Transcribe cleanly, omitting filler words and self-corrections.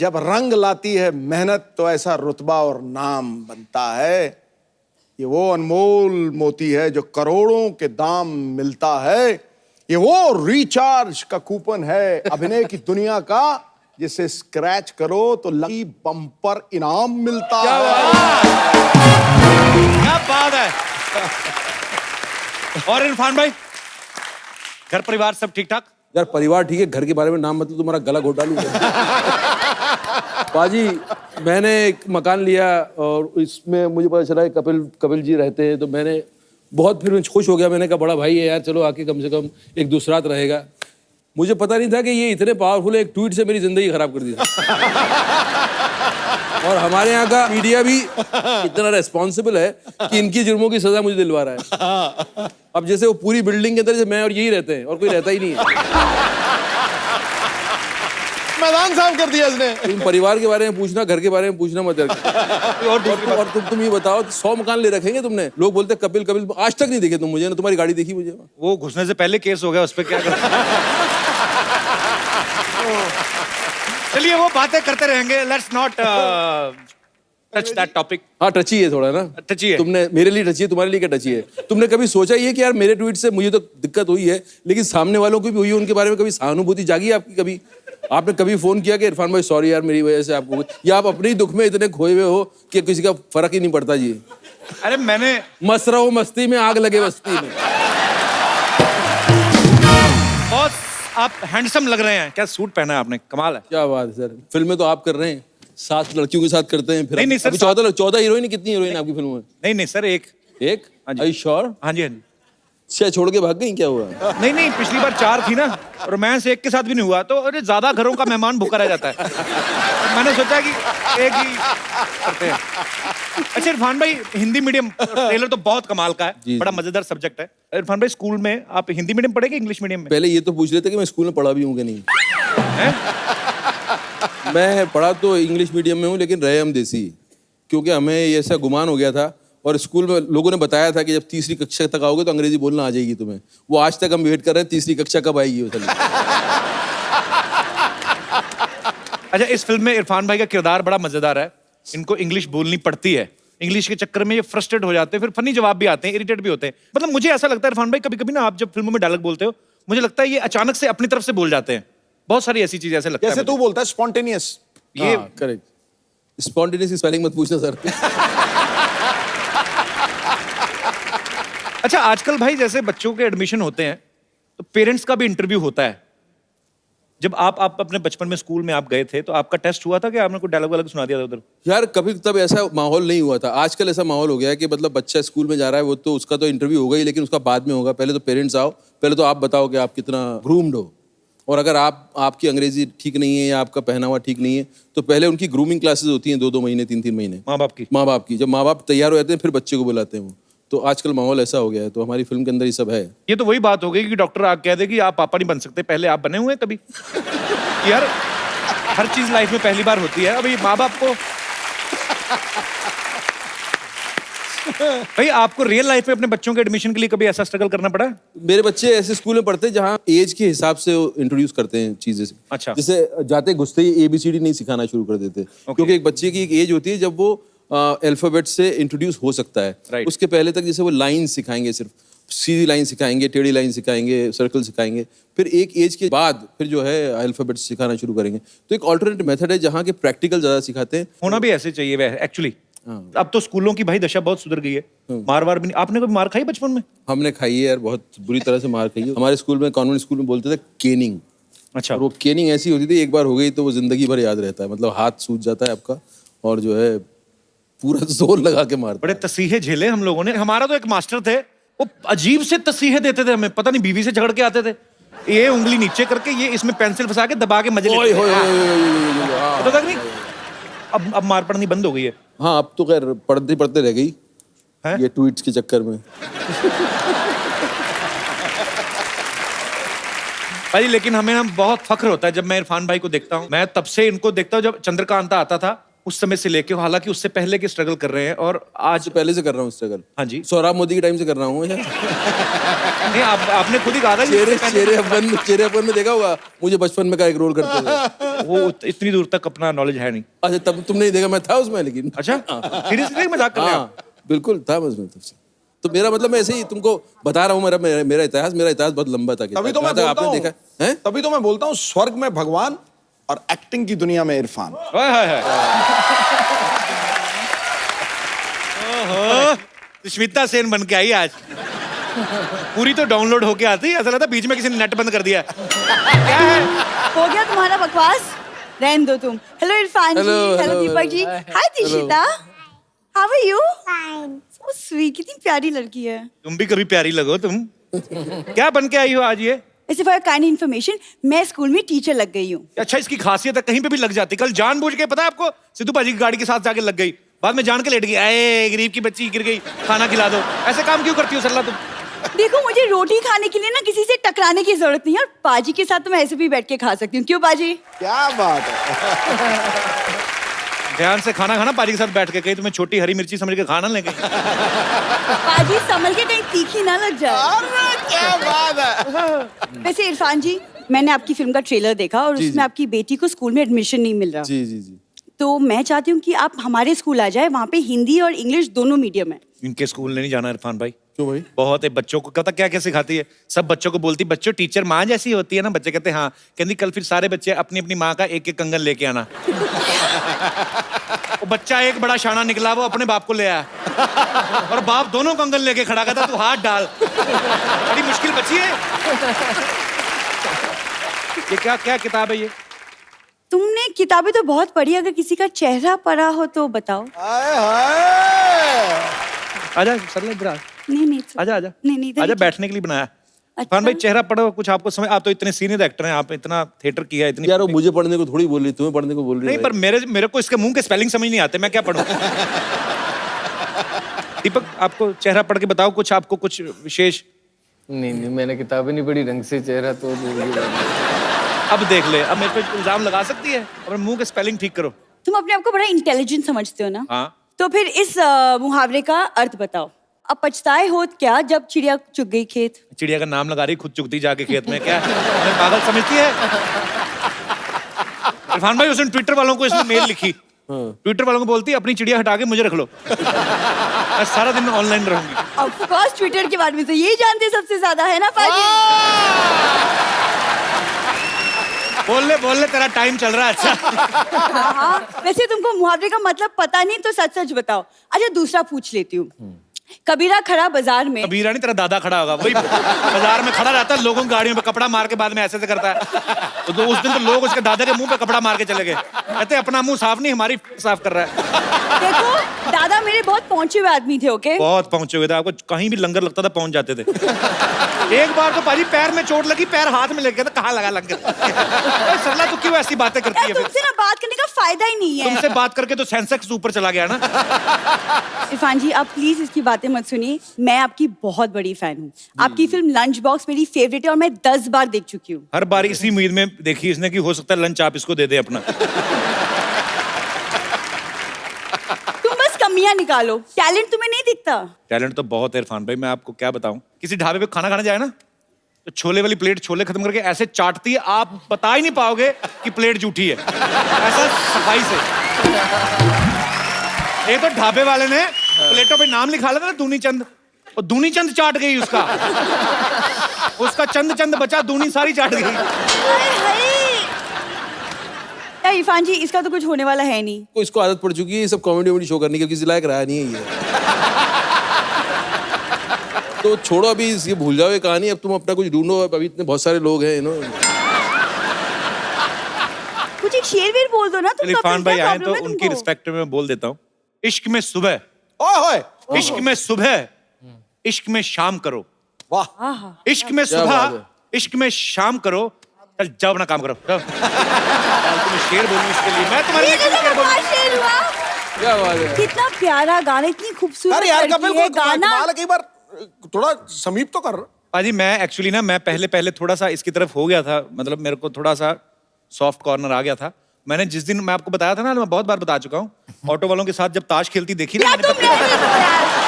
जब रंग लाती है मेहनत तो ऐसा रुतबा और नाम बनता है। ये वो अनमोल मोती है जो करोड़ों के दाम मिलता है। ये वो रिचार्ज का कूपन है अभिनय की दुनिया का, जिसे स्क्रैच करो तो लकी बम्पर इनाम मिलता है। क्या बात है। और इरफान भाई, घर परिवार सब ठीक ठाक? यार परिवार ठीक है, घर के बारे में नाम मतलब तुम्हारा गला घोटा लूंगा। बाजी, मैंने एक मकान लिया और इसमें मुझे पता चला कपिल जी रहते हैं, तो मैंने बहुत फिर मैं खुश हो गया। मैंने कहा बड़ा भाई है यार, चलो आके कम से कम एक दूसरा रात रहेगा। मुझे पता नहीं था कि ये इतने पावरफुल है, एक ट्वीट से मेरी जिंदगी खराब कर दी। और हमारे यहाँ का मीडिया भी इतना रेस्पॉन्सिबल है कि इनकी जुर्मों की सजा मुझे दिलवा रहा है। अब जैसे वो पूरी बिल्डिंग के अंदर से मैं और यही रहते हैं और कोई रहता ही नहीं है। मैदान साफ कर दिया इसने। तुम परिवार के बारे में पूछना, घर के बारे में पूछना मत यार। और तुम ये बताओ, 100 मकान ले रखेंगे तुमने? लोग बोलते कपिल आज तक नहीं देखे तुम मुझे, ना तुम्हारी गाड़ी देखी मुझे। वो घुसने से पहले केस हो गया, उस पर क्या कर। चलिए वो बातें करते रहेंगे। Let's not touch that topic. हाँ टची है थोड़ा ना, टची है। तुमने मेरे लिए टची है, तुम्हारे लिए क्या टची है? तुमने कभी सोचा ही है कि यार मेरे ट्वीट से मुझे तो दिक्कत हुई है, लेकिन सामने वालों को भी हुई है, उनके बारे में कभी सहानुभूति जागी है आपकी? कभी आपने कभी फोन किया कि इरफान भाई सॉरी यार मेरी वजह से आपको, या आप अपने ही दुख में इतने खोए हुए हो कि किसी का फर्क ही नहीं पड़ता जी? अरे मैंने मस्त रहो मस्ती में, आग लगे बस्ती में। बहुत आप हैंडसम लग रहे हैं। क्या सूट पहना है आपने, कमाल है। क्या बात है सर, फिल्में तो आप कर रहे हैं, 7 लड़कियों के साथ करते हैं। फिर नहीं सर, 14 हीरोइन, कितनी हीरोइन आपकी फिल्म में? नहीं सर, एक। Are you sure? हाँ जी। छोड़ के भाग गई, क्या हुआ? नहीं पिछली बार 4 थी ना, रोमांस एक के साथ भी नहीं हुआ, तो अरे ज्यादा घरों का मेहमान भूखा रह जाता है। मैंने सोचा कि एक ही करते हैं। अच्छा इरफान भाई, हिंदी मीडियम, ट्रेलर तो बहुत कमाल का है, बड़ा मजेदार सब्जेक्ट है। इरफान भाई, स्कूल में आप हिंदी मीडियम पढ़े कि इंग्लिश मीडियम में? पहले ये तो पूछ लेते कि मैं स्कूल में पढ़ा भी हूँ कि नहीं। मैं पढ़ा तो इंग्लिश मीडियम में हूँ, लेकिन रहे हम देसी, क्योंकि हमें ऐसा गुमान हो गया था और स्कूल में लोगों ने बताया था कि जब 3री कक्षा तक आओगे तो अंग्रेजी बोलना आ जाएगी तुम्हें। वो आज तक हम वेट कर रहे हैं 3री कक्षा कब आएगी। अच्छा, इस फिल्म में इरफान भाई का किरदार बड़ा मजेदार है। इनको इंग्लिश बोलनी पड़ती है, इंग्लिश के चक्कर में ये फ्रस्ट्रेट हो जाते हैं, फिर फनी जवाब भी आते हैं, इरिटेट भी होते हैं। मतलब मुझे ऐसा लगता है इरफान भाई, कभी कभी ना आप जब फिल्मों में डायलॉग बोलते हो, मुझे लगता है ये अचानक से अपनी तरफ से बोल जाते हैं। बहुत सारी ऐसी चीजें ऐसे लगता है। जैसे तू बोलता है स्पॉन्टेनियस। ये करेक्ट। स्पॉन्टेनियस की स्पेलिंग मत पूछना सर। अच्छा, आजकल भाई जैसे बच्चों के एडमिशन होते हैं तो पेरेंट्स का भी इंटरव्यू होता है। जब आप अपने बचपन में स्कूल में आप गए थे तो आपका टेस्ट हुआ था कि आपने कोई डायलॉग वालॉग सुना दिया था उधर? यार कभी तब ऐसा माहौल नहीं हुआ था। आजकल ऐसा माहौल हो गया है कि मतलब बच्चा स्कूल में जा रहा है, वो तो उसका तो इंटरव्यू होगा ही, लेकिन उसका बाद में होगा। पहले तो पेरेंट्स आओ, पहले तो आप बताओ कि आप कितना ग्रूम्ड हो, और अगर आपकी अंग्रेजी ठीक नहीं है या आपका पहनावा ठीक नहीं है तो पहले उनकी ग्रूमिंग क्लासेस होती हैं 2-2 महीने 3-3 महीने। माँ बाप की जब माँ बाप तैयार हो जाते हैं फिर बच्चे को बुलाते हैं वो। तो आजकल माहौल ऐसा हो गया है, तो हमारी फिल्म के अंदर ये सब है। ये तो वही बात हो गई कि डॉक्टर आप कह दे कि आप पापा नहीं बन सकते, पहले आप बने हुए हैं कभी? यार हर चीज लाइफ में पहली बार होती है। अभी माँ बाप को भाई, आपको रियल लाइफ में अपने बच्चों के एडमिशन के लिए कभी ऐसा स्ट्रगल करना पड़ा? मेरे बच्चे ऐसे स्कूल में पढ़ते हैं जहाँ एज के हिसाब से इंट्रोड्यूस करते हैं चीजें। अच्छा। जैसे जाते घुसते ही ABCD नहीं सिखाना शुरू कर देते, क्योंकि एक बच्चे की एक एज होती है जब वो अल्फाबेट से इंट्रोड्यूस हो सकता है। उसके पहले तक जैसे वो लाइन सिखाएंगे, सिर्फ सीधी लाइन सिखाएंगे, टेढ़ी लाइन सिखाएंगे, सर्कल सिखाएंगे, फिर एक एज के बाद फिर जो है अल्फाबेट सिखाना शुरू करेंगे। तो एक ऑल्टरनेट मेथड है जहाँ के प्रैक्टिकल ज्यादा सिखाते हैं। होना भी ऐसे चाहिए वह एक्चुअली। अब तो स्कूलों की भाई दशा बहुत सुधर गई है, मार वार भी नहीं। आपने कभी मार खाई बचपन में? हमने खाई है यार, बहुत बुरी तरह से मार खाई है। हमारे स्कूल में, कॉन्वेंट स्कूल में बोलते थे केनिंग। अच्छा। और वो केनिंग ऐसी होती थी, एक बार हो गई तो वो जिंदगी भर याद रहता है। मतलब हाथ सूज जाता है आपका और जो है पूरा जोर लगा के मारता। बड़े तसीहे झेले हम लोगों ने। हमारा तो एक मास्टर थे, वो अजीब से तसीहे देते थे हमें, पता नहीं बीवी से झगड़ के आते थे। ये उंगली नीचे करके, ये इसमें पेंसिल फंसा के दबा के मजे लेते थे। पता नहीं अब मार पड़नी बंद हो गई है। हाँ अब तो खैर पढ़ते पढ़ते रह गई ये ट्वीट्स के चक्कर में। भाई लेकिन हमें ना बहुत फख्र होता है जब मैं इरफान भाई को देखता हूँ। मैं तब से इनको देखता हूँ जब चंद्रकांता आता था, उस समय से लेके, हालांकि उससे पहले के स्ट्रगल कर रहे हैं और आज। पहले से कर रहा हूँ स्ट्रगल। हाँ जी। सोहराब मोदी के टाइम से कर रहा हूँ। नहीं, आपने खुद ही कहा था चेहरे अपन में देखा होगा मुझे बचपन में का एक रोल करते हुए। वो इतनी दूर तक अपना नॉलेज है नहीं। अच्छा, तब तुमने नहीं देखा, मैं था उसमें लेकिन। अच्छा, सीरियसली मजाक कर रहे हैं आप? हाँ बिल्कुल था मैं उसमें तब से। तो मेरा मतलब मैं ऐसे ही तुमको बता रहा हूँ, मेरा इतिहास बहुत लंबा था। तभी तो मैं बोलता आपने हूँ, देखा है? तभी तो मैं बोलता हूँ स्वर्ग में भगवान और एक्टिंग की दुनिया में इरफान। ओहो, सुष्मिता सेन बन के आई आज। पूरी तो डाउनलोड होके आती है, ऐसा लगता है बीच में किसी ने नेट बंद कर दिया। क्या है? हो गया तुम्हारा बकवास, रहने दो तुम। Hello Irfan ji, hello Deepak ji, hi Dishita, how are you? Fine. So sweet, कितनी प्यारी लड़की है। तुम भी कभी प्यारी लगो तुम। क्या बन के आई हो आज ये? ऐसे फॉर काइंड इन्फॉर्मेशन, मैं स्कूल में टीचर लग गई हूँ। अच्छा, इसकी खासियत है, कहीं पे भी लग जाती। कल जानबूझ के, पता है आपको, सिद्धू पाजी की गाड़ी के साथ जाके लग गई, बाद में जान के लेट गई। आए गरीब की बच्ची गिर गई, खाना खिला दो। ऐसे काम क्यों करती हो सरला तुम? देखो, मुझे रोटी खाने के लिए ना किसी से टकराने की जरूरत नहीं है, और पाजी के साथ तो मैं ऐसे भी बैठ के खा सकती हूँ। क्यों पाजी? क्या बात है। ध्यान से खाना खाना पाजी के साथ बैठ के, कहीं तुम्हें छोटी हरी मिर्ची समझ के खाना ले गई। पाजी संभल के, कहीं तीखी ना लग जाए। अरे क्या बात है। वैसे इरफान जी, मैंने आपकी फिल्म का ट्रेलर देखा और उसमें आपकी बेटी को स्कूल में एडमिशन नहीं मिल रहा। जी जी जी। तो मैं चाहती हूँ कि आप हमारे स्कूल आ जाए, वहाँ पे हिंदी और इंग्लिश दोनों मीडियम है। इनके स्कूल नहीं जाना इरफान भाई। क्यों भाई? बहुत है, बच्चों को पता क्या क्या सिखाती है। सब बच्चों को बोलती, बच्चों टीचर माँ जैसी होती है ना। बच्चे कहते हैं हाँ। कहती कल फिर सारे बच्चे अपनी अपनी माँ का एक एक कंगन लेके आना। वो बच्चा एक बड़ा शाना निकला, वो अपने बाप को ले आया और बाप दोनों कंगन लेके खड़ा कहता तू हाथ डाल। बड़ी मुश्किल बच्ची है ये। क्या क्या किताब है ये? तुमने किताबें तो बहुत पढ़ी, अगर किसी का चेहरा पढ़ा हो तो बताओ। हाय हाय। आजा सरला इधर आ। नहीं आजा आजा। नहीं इधर आजा, ही- बैठने के लिए बनाया। अच्छा। इरफान भाई चेहरा पढ़ो, कुछ आपको समझ। आप तो इतने सीनियर एक्टर हैं, आप इतना थिएटर किया है, इतनी। यार वो मुझे पढ़ने को थोड़ी बोल रही, तुम्हें पढ़ने को बोल रही नहीं, है पर मेरे को इसके मुंह के स्पेलिंग समझ नहीं आते, मैं क्या पढ़ूं? दीपक, आपको चेहरा पढ़ के बताओ कुछ, आपको कुछ विशेष। नहीं, मैंने किताबें नहीं पढ़ी ढंग से, चेहरा तो अब देख ले, अब मेरे पे इल्जाम लगा सकती है। अपने मुंह के स्पेलिंग ठीक करो। तुम अपने आप को बड़ा इंटेलिजेंट समझते हो ना? हाँ। तो फिर इस मुहावरे का अर्थ बताओ। अब पछताए होत क्या जब चिड़िया चुग गई खेत। चिड़िया का नाम लगा रही, खुद चुगती जाके खेत में। क्या हमें पागल समझती है? इरफान भाई उसने ट्विटर वालों को इसने मेल लिखी। ट्विटर वालों को बोलती है अपनी चिड़िया हटा के मुझे रख लो, मैं सारा दिन ऑनलाइन रहूंगी। ऑफ कोर्स ट्विटर के बारे में तो यही जानते सबसे ज्यादा, है ना पाजी? बोल ले तेरा टाइम चल रहा है। अच्छा हाँ, वैसे तुमको मुहावरे का मतलब पता नहीं तो सच सच बताओ। अच्छा, दूसरा पूछ लेती हूँ। कबीरा खड़ा बाजार में। कबीरा नहीं, तेरा दादा खड़ा होगा, वही बाजार में खड़ा रहता है, लोगों की गाड़ियों पे कपड़ा मार के बाद में ऐसे से करता है। तो उस दिन तो लोग उसके दादा के मुंह पे कपड़ा मार के चले गए, कहते अपना मुंह साफ नहीं, हमारी साफ कर रहा है। देखो, दादा मेरे बहुत पहुंचे हुए आदमी थे। ओके, बहुत पहुंचे हुए थे, आपको कहीं भी लंगर लगता था पहुंच जाते थे। एक बार तो पाजी पैर में चोट लगी, पैर हाथ में लग गया था, कहाँ लगा लंगर? सरला तू क्यों ऐसी बातें करती है? तुमसे ना बात करने का फायदा ही नहीं है। तुमसे बात करके तो सेंसेक्स ऊपर चला गया ना। इरफान जी, आप प्लीज इसकी बातें मत सुनिए, मैं आपकी बहुत बड़ी फैन हूँ। आपकी फिल्म लंच बॉक्स मेरी फेवरेट है और मैं 10 बार देख चुकी हूँ। हर बार इसी उम्मीद में देखी इसने कि हो सकता है लंच आप इसको दे दे अपना। तुम बस कमियां निकालो, टैलेंट तुम्हें नहीं दिखता। टैलेंट तो बहुत है इरफान भाई, मैं आपको क्या बताऊं। किसी ढाबे पे खाना खाने जाए ना, तो छोले वाली प्लेट छोले खत्म करके ऐसे चाटती है, आप बता ही नहीं पाओगे कि प्लेट जूठी है, ऐसा सफाई से। एक तो ढाबे वाले ने प्लेटों पे नाम लिखा लेता ना, दूनी चंद, और दूनी चंद चाट गई उसका चंद चंद बचा, दूनी सारी चाट गई। यार इरफान जी, इसका तो कुछ होने वाला है नहीं। को इसको आदत पड़ चुकी है ये सब कॉमेडी शो करने की, किसी लायक रहा नहीं है ये। तो छोड़ो अभी, ये भूल जाओ ये कहानी, अब तुम अपना कुछ ढूंढो। अभी इतने बहुत सारे लोग हैं, कुछ एक शेर वेर बोल दो ना तुम। इरफान भाई आए तो उनकी रिस्पेक्ट में बोल देता हूँ। इश्क में सुबह, ओए इश्क में सुबह, इश्क में शाम करो। वाह, इश्क में सुबह, इश्क में शाम करो। चल जाओ अपना काम करो, जाओ। तुम्हें शेर बोलूं इसके लिए, मैं तुम्हारे लिए क्यों शेर बोलूं? शेर हुआ। क्या बात है। कितना प्यारा गाना, इतनी खूबसूरत अरे यार लड़की कपिल है, को गाना। कमाल है, कई बार थोड़ा समीप तो कर। पाजी मैं एक्चुअली ना, मैं पहले थोड़ा सा इसकी तरफ हो गया था, मतलब मेरे को थोड़ा सा सॉफ्ट कॉर्नर आ गया था, मैंने जिस दिन मैं आपको बताया था ना, मैं बहुत बार बता चुका हूँ, ऑटो वालों के साथ जब ताश खेलती देखी ना यार मैंने, तुम रहने दो यार।